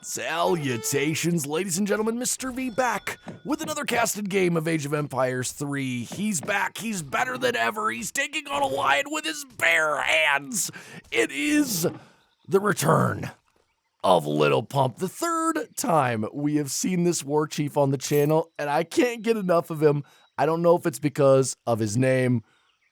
Salutations, ladies and gentlemen, Mr. V back with another casted game of Age of Empires 3. He's back, he's better than ever, he's taking on a lion with his bare hands. It is the return of Little Pump, the third time we have seen this war chief on the channel, and I can't get enough of him. I don't know if it's because of his name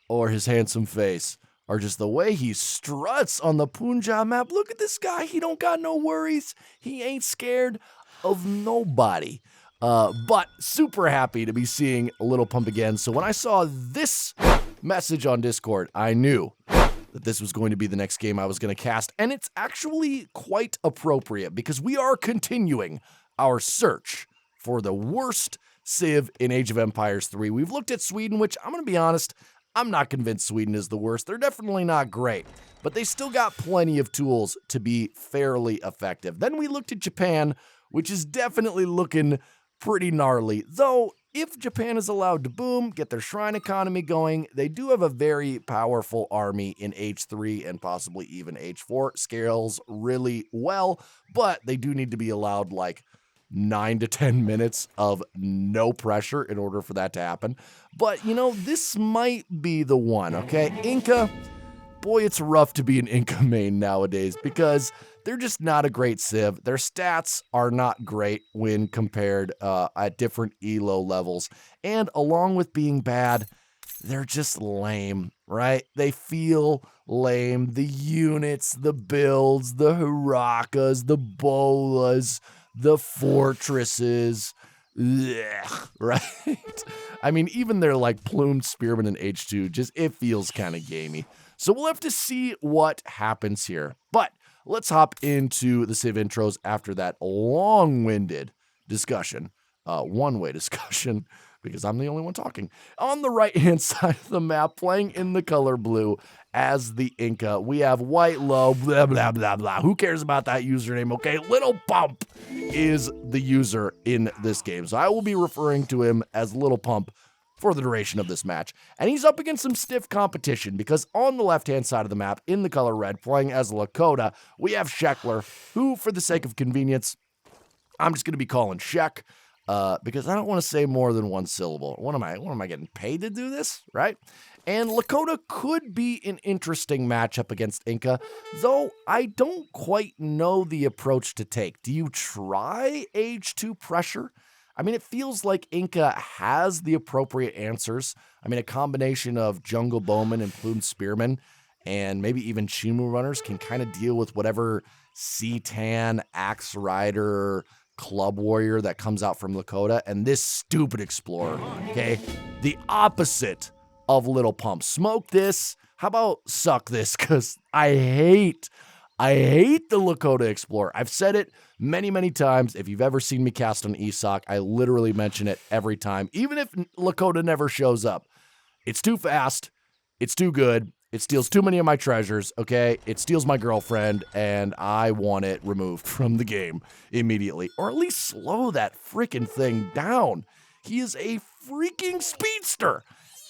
or his handsome face, or just the way he struts on the Punjab map. Look at this guy. He don't got no worries. He ain't scared of nobody. But super happy to be seeing Little Pump again. So when I saw this message on Discord, I knew that this was going to be the next game I was going to cast. And it's actually quite appropriate because we are continuing our search for the worst civ in Age of Empires 3. We've looked at Sweden, which I'm going to be honest, I'm not convinced Sweden is the worst. They're definitely not great, but they still got plenty of tools to be fairly effective. Then we looked at Japan, which is definitely looking pretty gnarly. Though, if Japan is allowed to boom, get their shrine economy going, they do have a very powerful army in H3 and possibly even H4. Scales really well, but they do need to be allowed like 9 to 10 minutes of no pressure in order for that to happen. But, you know, this might be the one, okay? Inca, boy, it's rough to be an Inca main nowadays because they're just not a great civ. Their stats are not great when compared at different elo levels. And along with being bad, they're just lame, right? They feel lame. The units, the builds, the Hurakas, the Bolas, the fortresses, ugh, right? I mean, even their like plumed spearmen in H2, just it feels kind of gamey. So we'll have to see what happens here. But let's hop into the civ intros after that long-winded discussion, one-way discussion, because I'm the only one talking. On the right-hand side of the map, playing in the color blue as the Inca, we have White Low, blah, blah, blah, blah. Who cares about that username, okay? Little Pump is the user in this game. So I will be referring to him as Little Pump for the duration of this match. And he's up against some stiff competition because on the left-hand side of the map, in the color red, playing as Lakota, we have Sheckler, who, for the sake of convenience, I'm just going to be calling Sheck. Because I don't want to say more than one syllable. What am I getting paid to do this, right? And Lakota could be an interesting matchup against Inca, though I don't quite know the approach to take. Do you try H2 pressure? I mean, it feels like Inca has the appropriate answers. I mean, a combination of Jungle Bowman and Plumed Spearmen, and maybe even Chimu Runners can kind of deal with whatever C-Tan, Axe Rider, Club Warrior that comes out from Lakota, and this stupid Explorer, okay? The opposite of Little Pump. Smoke this. How about suck this? Because I hate the Lakota Explorer. I've said it many, many times. If you've ever seen me cast on ESOC, I literally mention it every time, even if Lakota never shows up. It's too fast. It's too good. It steals too many of my treasures, okay? It steals my girlfriend, and I want it removed from the game immediately. Or at least slow that freaking thing down. He is a freaking speedster.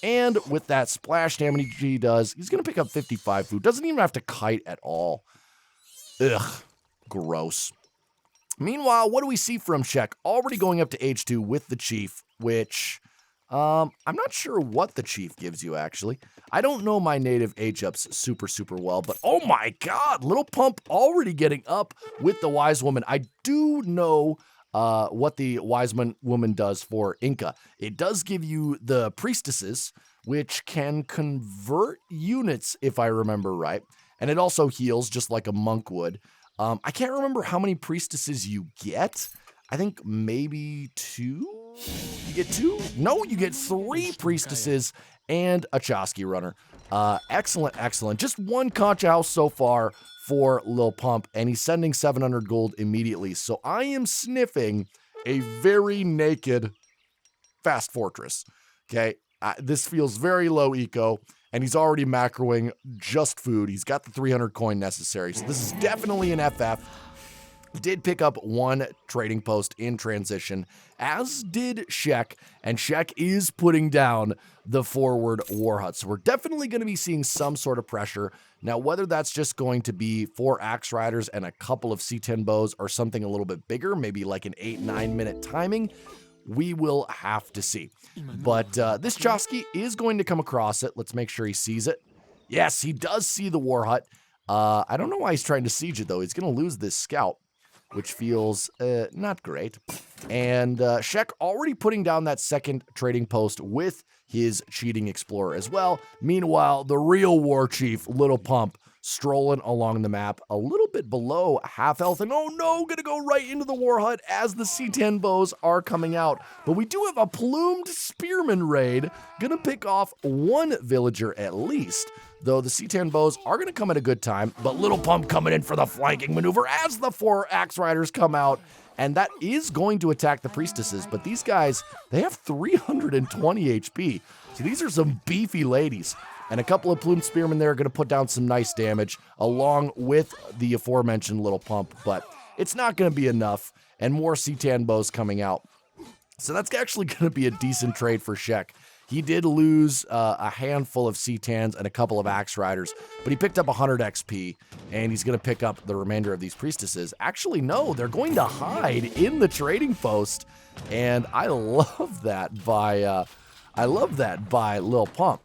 And with that splash damage he does, he's going to pick up 55 food. Doesn't even have to kite at all. Ugh, gross. Meanwhile, what do we see from Sheck? Already going up to H2 with the Chief, which I'm not sure what the Chief gives you, actually. I don't know my native H-ups super well, but oh my god, Little Pump already getting up with the Wise Woman. I do know what the Wise Woman does for Inca. It does give you the Priestesses, which can convert units, if I remember right, and it also heals just like a monk would. I can't remember how many Priestesses you get. I think maybe 2? You get 2? No, you get 3 Priestesses and a Chosky Runner. Excellent. Just one Concha House so far for Lil Pump, and he's sending 700 gold immediately. So I am sniffing a very naked fast fortress. Okay, this feels very low eco, and he's already macroing just food. He's got the 300 coin necessary, so this is definitely an FF. Did pick up one trading post in transition, as did Shek, and Shek is putting down the forward war hut. So we're definitely going to be seeing some sort of pressure. Now, whether that's just going to be 4 Axe Riders and a couple of C10 bows or something a little bit bigger, maybe like an 8-9 minute timing, we will have to see. But this Chosky is going to come across it. Let's make sure he sees it. Yes, he does see the war hut. I don't know why he's trying to siege it, though. He's going to lose this scout, which feels not great. And Shek already putting down that second trading post with his cheating explorer as well. Meanwhile, the real war chief, Little Pump, strolling along the map a little bit below half health. And oh no, gonna go right into the war hut as the C10 bows are coming out. But we do have a plumed spearman raid, gonna pick off one villager at least. Though the C10 bows are going to come at a good time, but Little Pump coming in for the flanking maneuver as the 4 Axe Riders come out, and that is going to attack the priestesses, but these guys, they have 320 HP, so these are some beefy ladies, and a couple of plumed spearmen there are going to put down some nice damage, along with the aforementioned Little Pump, but it's not going to be enough, and more C10 bows coming out. So that's actually going to be a decent trade for Shek. He did lose a handful of C10s and a couple of Axe Riders, but he picked up 100 XP, and he's going to pick up the remainder of these priestesses. Actually, no, they're going to hide in the trading post, and I love that by Lil Pump.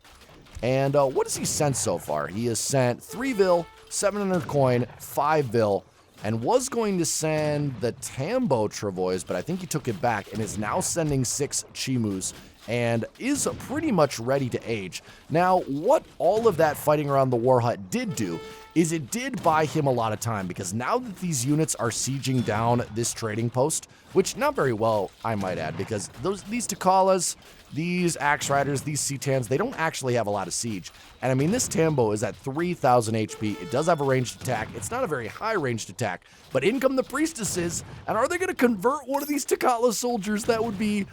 And what has he sent so far? He has sent 3 Vil, 700 coin, 5 Vil, and was going to send the Tambo Travois, but I think he took it back and is now sending 6 Chimus and is pretty much ready to age. Now, what all of that fighting around the war hut did do is it did buy him a lot of time, because now that these units are sieging down this trading post, which not very well, I might add, because these Takalas, these Axe Riders, these C10s, they don't actually have a lot of siege. And I mean, this Tambo is at 3,000 HP. It does have a ranged attack. It's not a very high ranged attack, but in come the priestesses, and are they going to convert one of these Takala soldiers? That would be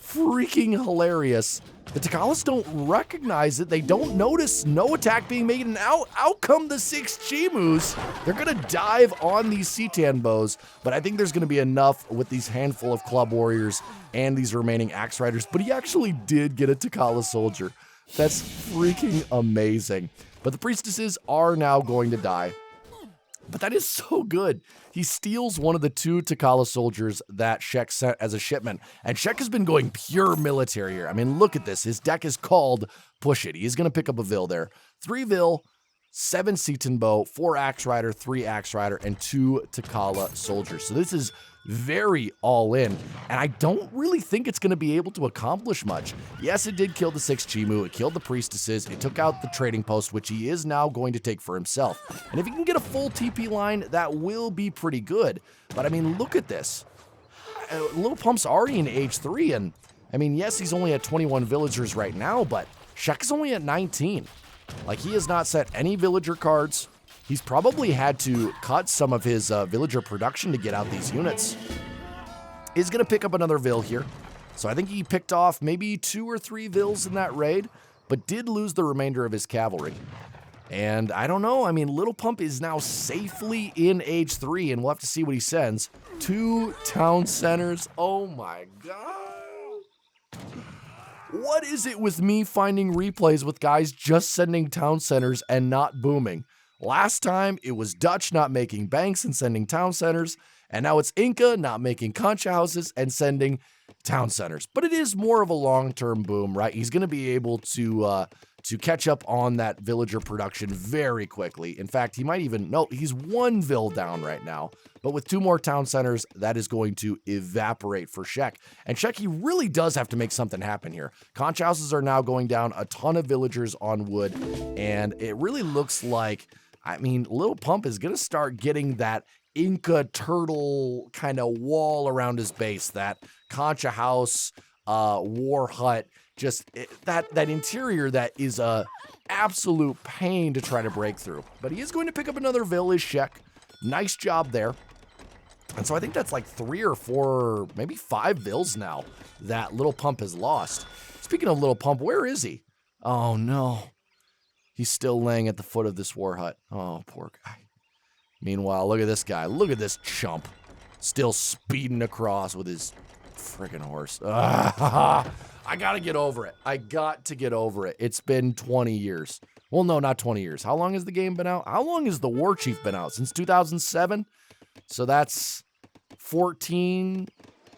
freaking hilarious. The Takalas don't recognize it. They don't notice no attack being made, and out come the 6 Chimus. They're going to dive on these C10 bows, but I think there's going to be enough with these handful of Club Warriors and these remaining Axe Riders, but he actually did get a Takala soldier. That's freaking amazing. But the priestesses are now going to die. But that is so good. He steals one of the 2 Takala soldiers that Shek sent as a shipment. And Shek has been going pure military here. I mean, look at this. His deck is called Push It. He's going to pick up a Vil there. 3 Vil, 7 Seaton Bow, 4 Axe Rider, 3 Axe Rider, and 2 Takala soldiers. So this is very all in, and I don't really think it's going to be able to accomplish much. Yes, it did kill the 6 Chimu, it killed the priestesses, it took out the trading post, which he is now going to take for himself. And if he can get a full TP line, that will be pretty good. But I mean, look at this. Little Pump's already in age 3, and I mean, yes, he's only at 21 villagers right now, but Shek is only at 19. Like, he has not set any villager cards. He's probably had to cut some of his villager production to get out these units. He's going to pick up another Vil here. So I think he picked off maybe 2 or 3 Vils in that raid, but did lose the remainder of his cavalry. And I don't know. I mean, Little Pump is now safely in age 3, and we'll have to see what he sends. 2 town centers. Oh my god. What is it with me finding replays with guys just sending town centers and not booming? Last time, it was Dutch not making banks and sending town centers, and now it's Inca not making concha houses and sending town centers. But it is more of a long-term boom, right? He's going to be able to catch up on that villager production very quickly. In fact, he might even, no, he's 1 Vil down right now. But with 2 more town centers, that is going to evaporate for Shek. And Shek, he really does have to make something happen here. Conch houses are now going down, a ton of villagers on wood, and it really looks like, I mean, Little Pump is going to start getting that Inca turtle kind of wall around his base, that concha house, war hut, just that interior that is a absolute pain to try to break through. But he is going to pick up another village, Shek. Nice job there. And so I think that's like 3 or 4, maybe 5 Vils now that Little Pump has lost. Speaking of Little Pump, where is he? Oh no. He's still laying at the foot of this war hut. Oh, poor guy. Meanwhile, look at this guy. Look at this chump. Still speeding across with his freaking horse. I gotta get over it. I got to get over it. It's been 20 years. Well, no, not 20 years. How long has the game been out? How long has the War Chief been out? Since 2007? So that's 14.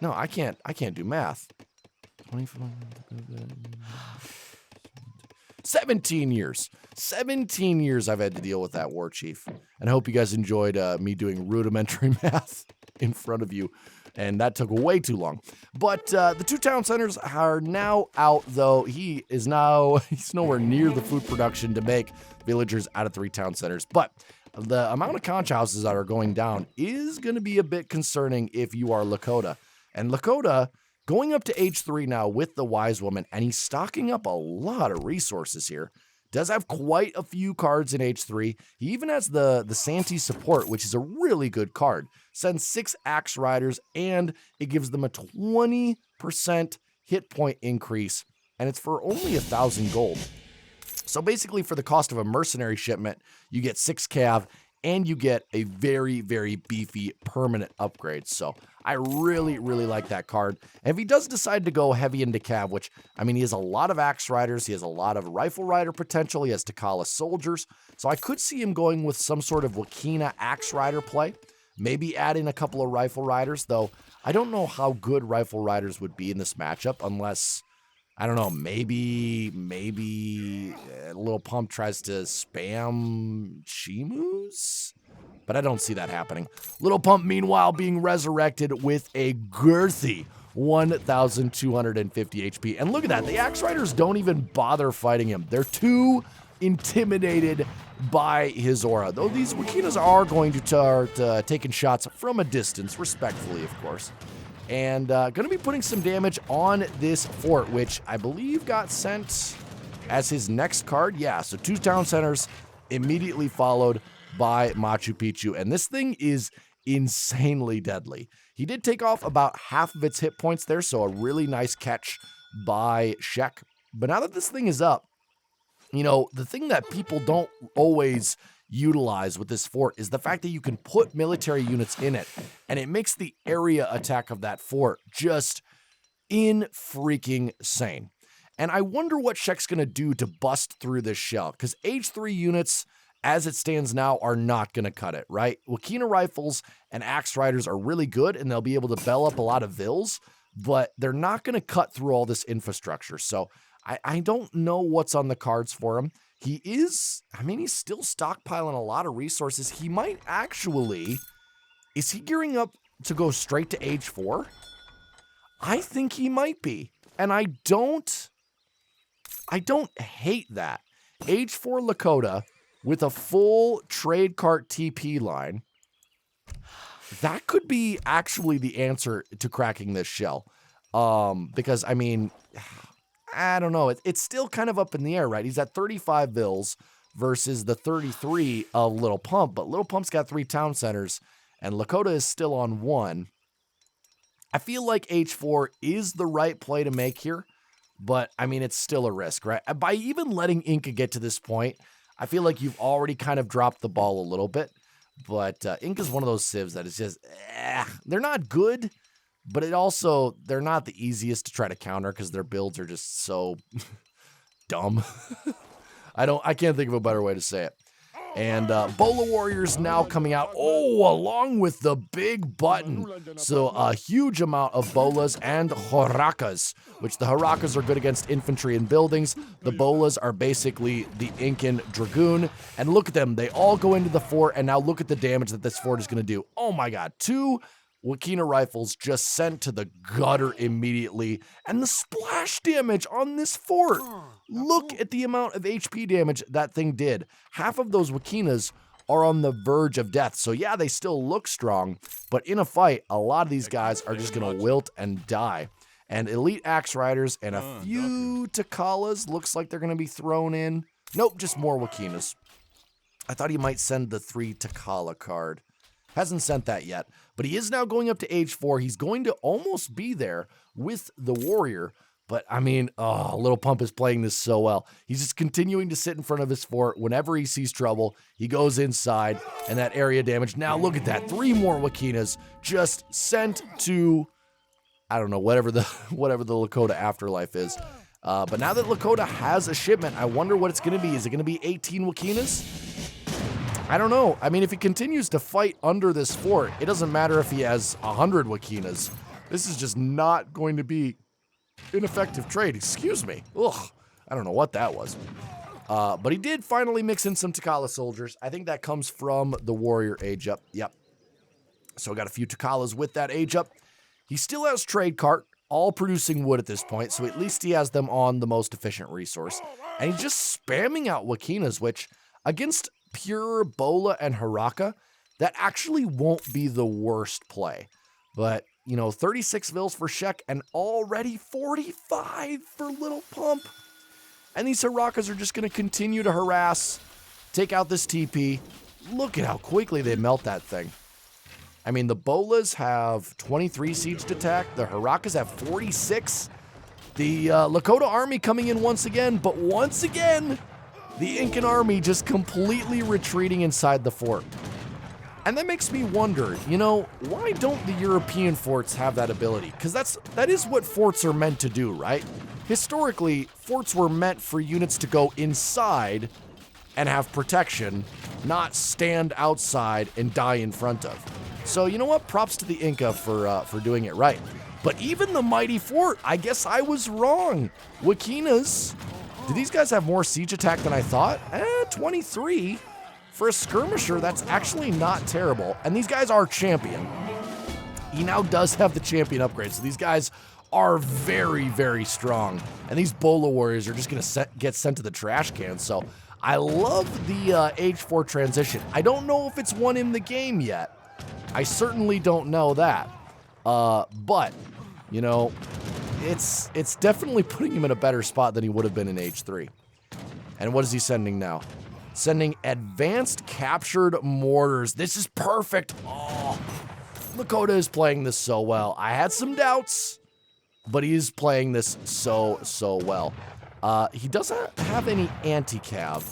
No, I can't do math. 17 years. 17 years I've had to deal with that War Chief. And I hope you guys enjoyed me doing rudimentary math in front of you. And that took way too long. But the 2 town centers are now out, though. He's nowhere near the food production to make villagers out of 3 town centers. But the amount of conch houses that are going down is going to be a bit concerning if you are Lakota. And Lakota going up to H3 now with the Wise Woman, and he's stocking up a lot of resources here. Does have quite a few cards in H3. He even has the Santee Support, which is a really good card. Sends 6 Axe Riders, and it gives them a 20% hit point increase, and it's for only 1,000 gold. So basically, for the cost of a mercenary shipment, you get 6 cav, and you get a very, very beefy permanent upgrade. So I really, really like that card. And if he does decide to go heavy into cav, which, I mean, he has a lot of Axe Riders, he has a lot of Rifle Rider potential, he has Takala Soldiers. So I could see him going with some sort of Wakina Axe Rider play. Maybe adding a couple of Rifle Riders, though I don't know how good Rifle Riders would be in this matchup unless, I don't know, maybe Little Pump tries to spam Chimus? But I don't see that happening. Little Pump, meanwhile, being resurrected with a girthy 1,250 HP. And look at that, the Axe Riders don't even bother fighting him. They're too intimidated by his aura. Though these Wakinas are going to start taking shots from a distance, respectfully, of course. And going to be putting some damage on this fort, which I believe got sent as his next card. Yeah, so 2 town centers immediately followed by Machu Picchu. And this thing is insanely deadly. He did take off about half of its hit points there, so a really nice catch by Shek. But now that this thing is up, you know, the thing that people don't always utilize with this fort is the fact that you can put military units in it, and it makes the area attack of that fort just freaking sane. And I wonder what Shek's gonna do to bust through this shell, because H3 units, as it stands now, are not gonna cut it, right? Wakina rifles and Axe Riders are really good, and they'll be able to bell up a lot of vills, but they're not gonna cut through all this infrastructure. So I don't know what's on the cards for him. He's still stockpiling a lot of resources. He might actually, is he gearing up to go straight to H4? I think he might be. And I don't hate that. H4 Lakota with a full trade cart TP line, that could be actually the answer to cracking this shell. Because, I mean, I don't know. It's still kind of up in the air, right? He's at 35 vills versus the 33 of Little Pump, but Little Pump's got 3 town centers, and Lakota is still on 1. I feel like H4 is the right play to make here, but, I mean, it's still a risk, right? By even letting Inca get to this point, I feel like you've already kind of dropped the ball a little bit, but Inca's one of those civs that is just, they're not good, but they're not the easiest to try to counter because their builds are just so dumb. I can't think of a better way to say it. And Bola Warriors now coming out, along with the big button. So a huge amount of Bolas and Horakas, which the Horakas are good against infantry and buildings. The Bolas are basically the Incan Dragoon. And look at them. They all go into the fort, and now look at the damage that this fort is going to do. Oh my god, 2 Wakina rifles just sent to the gutter immediately. And the splash damage on this fort. Look at the amount of HP damage that thing did. Half of those Wakinas are on the verge of death. So yeah, they still look strong, but in a fight, a lot of these guys are just going to wilt and die. And elite Axe Riders and a few Takalas looks like they're going to be thrown in. Nope, just more Wakinas. I thought he might send the 3 Takala card. Hasn't sent that yet, but he is now going up to H4. He's going to almost be there with the warrior, But, I mean, Little Pump is playing this so well. He's just continuing to sit in front of his fort. Whenever he sees trouble, he goes inside, and that area damage. Now, look at that. 3 more Wakinas just sent to, I don't know, whatever the Lakota afterlife is. But now that Lakota has a shipment, I wonder what it's going to be. Is it going to be 18 Wakinas? I don't know. I mean, if he continues to fight under this fort, it doesn't matter if he has 100 Wakinas. This is just not going to be an effective trade. Excuse me. Ugh. I don't know what that was. But he did finally mix in some Takala soldiers. I think that comes from the warrior age up. Yep. So I got a few Takalas with that age up. He still has trade cart, all producing wood at this point, so at least he has them on the most efficient resource. And he's just spamming out Wakinas, which against pure Bola and Haraka, that actually won't be the worst play. But, you know, 36 vills for Shek and already 45 for Little Pump. And these Harakas are just going to continue to harass, take out this TP. Look at how quickly they melt that thing. I mean, the Bolas have 23 sieged attack. The Harakas have 46. The Lakota army coming in once again, but once again, the Incan army just completely retreating inside the fort. And that makes me wonder, you know, why don't the European forts have that ability? Because that is what forts are meant to do, right? Historically, forts were meant for units to go inside and have protection, not stand outside and die in front of. So, you know what? Props to the Inca for doing it right. But even the mighty fort, I guess I was wrong. Wakinas, do these guys have more siege attack than I thought? 23. For a skirmisher, that's actually not terrible. And these guys are champion. He now does have the champion upgrade, so these guys are very, very strong. And these Bola warriors are just going to get sent to the trash can. So I love the Age 4 transition. I don't know if it's one in the game yet. I certainly don't know that. But, you know, it's definitely putting him in a better spot than he would have been in Age 3. And what is he sending now? Sending advanced captured mortars. This is perfect. Oh, Lakota is playing this so well. I had some doubts, but he is playing this so well. He doesn't have any anti-cav,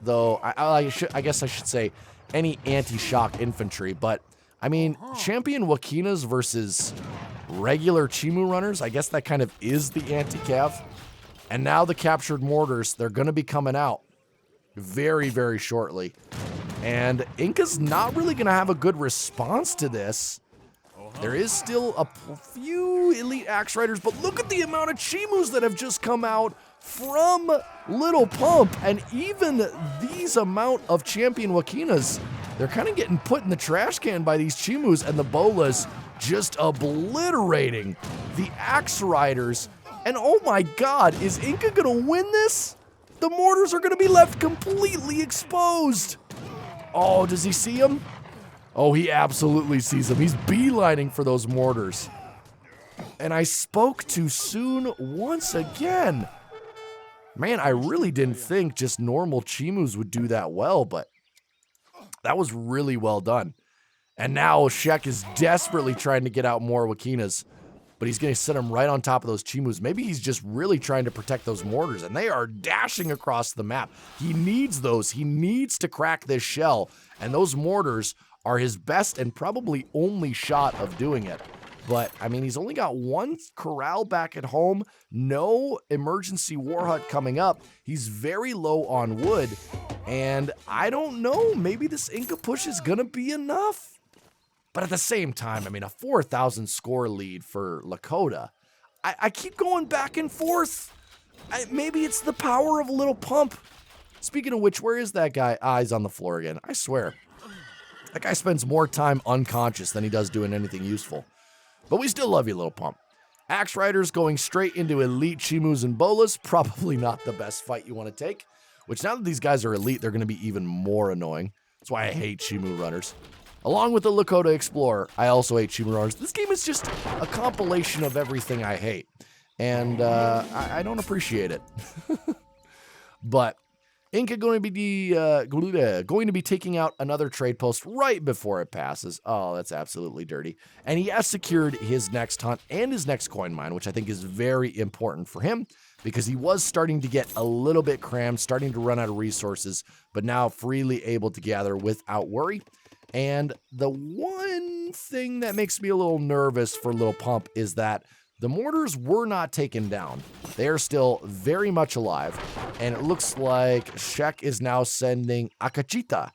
though. I guess I should say any anti-shock infantry. But I mean, champion Wakinas versus regular Chimu runners. I guess that kind of is the anti-cav. And now the captured mortars, they're going to be coming out very, very shortly. And Inca's not really going to have a good response to this. There is still a few elite axe riders, but look at the amount of Chimus that have just come out from Little Pump. And even these amount of champion Wakinas, they're kind of getting put in the trash can by these Chimus, and the Bolas just obliterating the axe riders. And oh my god, is Inca going to win this? The mortars are going to be left completely exposed. Oh, does he see him? Oh, he absolutely sees him. He's beelining for those mortars. And I spoke too soon once again. Man, I really didn't think just normal Chimus would do that well, but that was really well done. And now Shek is desperately trying to get out more Wakinas, but he's going to set him right on top of those Chimus. Maybe he's just really trying to protect those mortars, and they are dashing across the map. He needs those. He needs to crack this shell, and those mortars are his best and probably only shot of doing it. But, I mean, he's only got one corral back at home, no emergency war hut coming up. He's very low on wood, and I don't know, maybe this Inca push is going to be enough. But at the same time, I mean, a 4,000 score lead for Lakota. I keep going back and forth. Maybe it's the power of a Little Pump. Speaking of which, where is that guy? He's on the floor again. I swear. That guy spends more time unconscious than he does doing anything useful. But we still love you, Little Pump. Axe Riders going straight into elite Chimus and Bolas. Probably not the best fight you want to take. Which now that these guys are elite, they're going to be even more annoying. That's why I hate Chimu runners. Along with the Lakota Explorer, I also hate Chimu runners. This game is just a compilation of everything I hate. And I don't appreciate it. But Inca going to be taking out another trade post right before it passes. Oh, that's absolutely dirty. And he has secured his next hunt and his next coin mine, which I think is very important for him because he was starting to get a little bit crammed, starting to run out of resources, but now freely able to gather without worry. And the one thing that makes me a little nervous for Little Pump is that the mortars were not taken down. They are still very much alive. And it looks like Shek is now sending Akachita,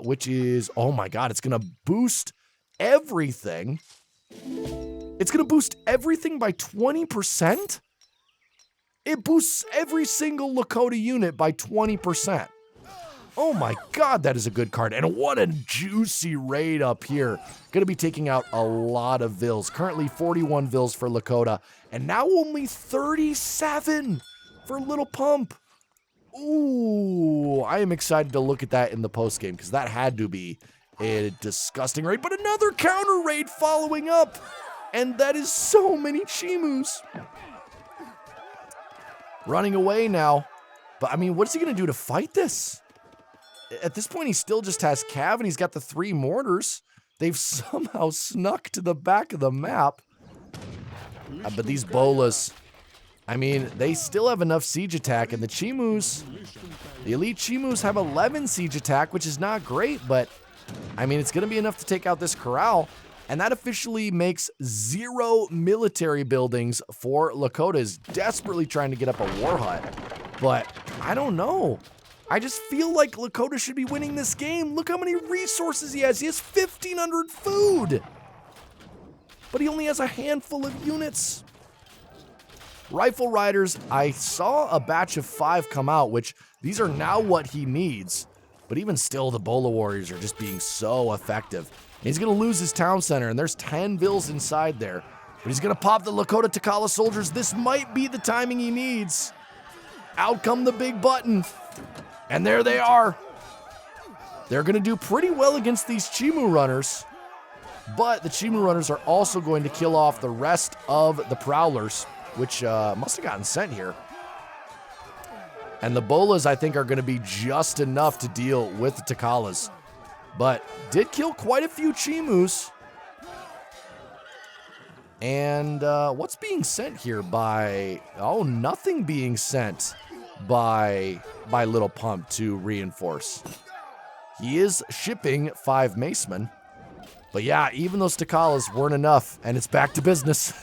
which is, oh my god, it's going to boost everything. It's going to boost everything by 20%? It boosts every single Lakota unit by 20%. Oh my god, that is a good card. And what a juicy raid up here. Going to be taking out a lot of Vils. Currently 41 Vils for Lakota. And now only 37 for Little Pump. Ooh, I am excited to look at that in the postgame because that had to be a disgusting raid. But another counter raid following up. And that is so many Chimus. Running away now. But I mean, what is he going to do to fight this? At this point, he still just has Cav, and he's got the 3 mortars. They've somehow snuck to the back of the map. But these bolas, I mean, they still have enough siege attack, and the Chimus, the elite Chimus have 11 siege attack, which is not great, but, I mean, it's going to be enough to take out this corral, and that officially makes 0 military buildings for Lakota. Is desperately trying to get up a war hut, but I don't know. I just feel like Lakota should be winning this game. Look how many resources he has. He has 1,500 food. But he only has a handful of units. Rifle Riders, I saw a batch of 5 come out, which these are now what he needs. But even still, the Bola Warriors are just being so effective. And he's going to lose his town center, and there's 10 Vils inside there. But he's going to pop the Lakota Takala soldiers. This might be the timing he needs. Out come the big button. And there they are. They're going to do pretty well against these Chimu runners. But the Chimu runners are also going to kill off the rest of the Prowlers, which must have gotten sent here. And the Bolas, I think, are going to be just enough to deal with the Takalas. But did kill quite a few Chimus. And what's being sent here by... Oh, nothing being sent by Little Pump to reinforce. He is shipping 5 Macemen. But yeah, even those Takalas weren't enough, and it's back to business.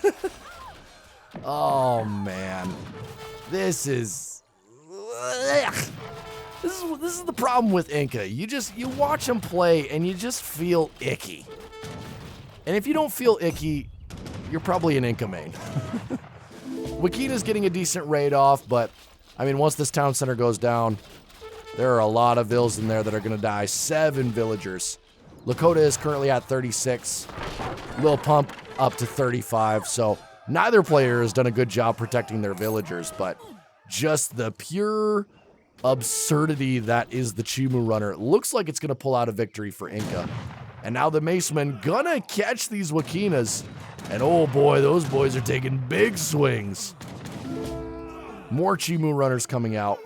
Oh, man. This is the problem with Inca. You watch him play, and you just feel icky. And if you don't feel icky, you're probably an Inca main. Wakina's getting a decent raid off, but I mean, once this town center goes down, there are a lot of Vils in there that are going to die. 7 villagers. Lakota is currently at 36. Lil Pump up to 35. So neither player has done a good job protecting their villagers, but just the pure absurdity that is the Chimu runner. It looks like it's going to pull out a victory for Inca. And now the Macemen gonna catch these Wakinas. And oh boy, those boys are taking big swings. More Chimu runners coming out.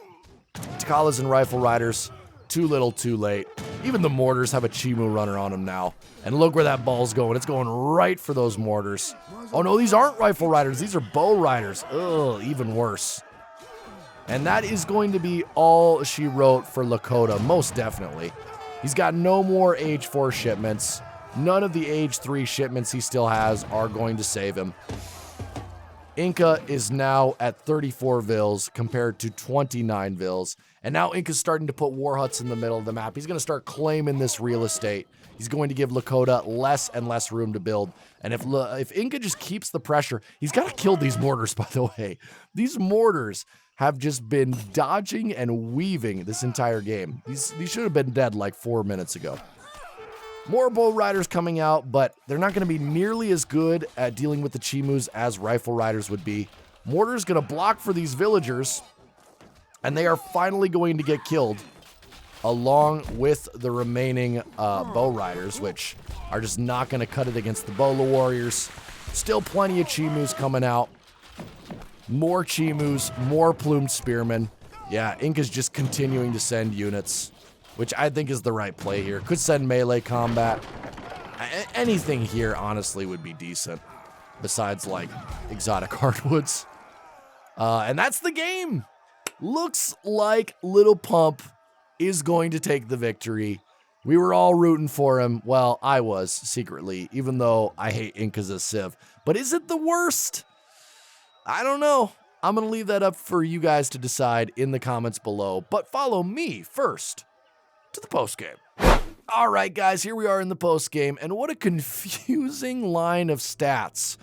Takalas and Rifle Riders, too little, too late. Even the mortars have a Chimu runner on them now. And look where that ball's going. It's going right for those mortars. Oh no, these aren't Rifle Riders. These are Bow Riders. Ugh, even worse. And that is going to be all she wrote for Lakota, most definitely. He's got no more Age 4 shipments. None of the Age 3 shipments he still has are going to save him. Inca is now at 34 Vils compared to 29 Vils. And now Inca's starting to put war huts in the middle of the map. He's going to start claiming this real estate. He's going to give Lakota less and less room to build. And if Inca just keeps the pressure, he's got to kill these mortars, by the way. These mortars have just been dodging and weaving this entire game. These should have been dead like 4 minutes ago. More Bow Riders coming out, but they're not going to be nearly as good at dealing with the Chimus as Rifle Riders would be. Mortar's going to block for these villagers, and they are finally going to get killed, along with the remaining Bow Riders, which are just not going to cut it against the Bola Warriors. Still plenty of Chimus coming out. More Chimus, more Plumed Spearmen. Yeah, Inca's just continuing to send units, which I think is the right play here. Could send melee combat. Anything here, honestly, would be decent, besides, like, exotic hardwoods. And that's the game. Looks like Little Pump is going to take the victory. We were all rooting for him. Well, I was, secretly, even though I hate Inca as a civ. But is it the worst? I don't know. I'm going to leave that up for you guys to decide in the comments below. But follow me first to the postgame. All right, guys, here we are in the postgame. And what a confusing line of stats.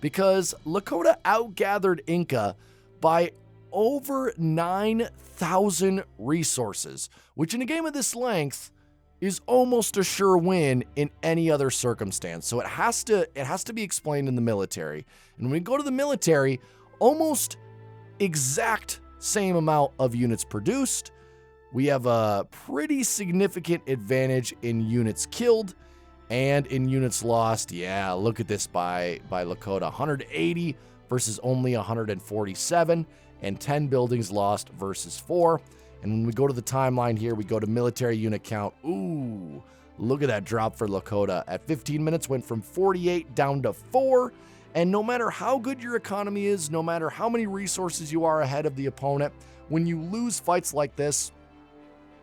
Because Lakota outgathered Inca by over 9,000 resources, which in a game of this length is almost a sure win in any other circumstance. So it has to be explained in the military. And when we go to the military, almost exact same amount of units produced. We have a pretty significant advantage in units killed and in units lost. Yeah, look at this by Lakota. 180 versus only 147, and 10 buildings lost versus 4. And when we go to the timeline here, we go to military unit count. Ooh, look at that drop for Lakota. At 15 minutes, went from 48 down to 4. And no matter how good your economy is, no matter how many resources you are ahead of the opponent, when you lose fights like this,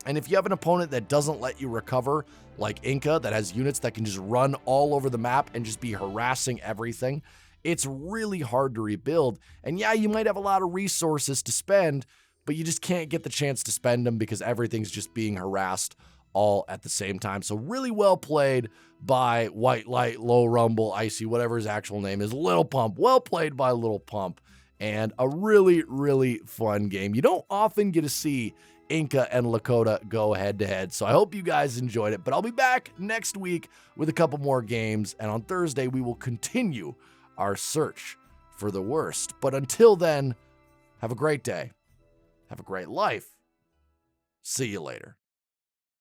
and if you have an opponent that doesn't let you recover, like Inca, that has units that can just run all over the map and just be harassing everything, it's really hard to rebuild. And yeah, you might have a lot of resources to spend, but you just can't get the chance to spend them because everything's just being harassed all at the same time. So really well played by White Light, Low Rumble, Icy, whatever his actual name is, Little Pump. Well played by Little Pump. And a really, really fun game. You don't often get to see Inca and Lakota go head-to-head, so I hope you guys enjoyed it. But I'll be back next week with a couple more games, and on Thursday we will continue our search for the worst. But until then, have a great day. Have a great life. See you later.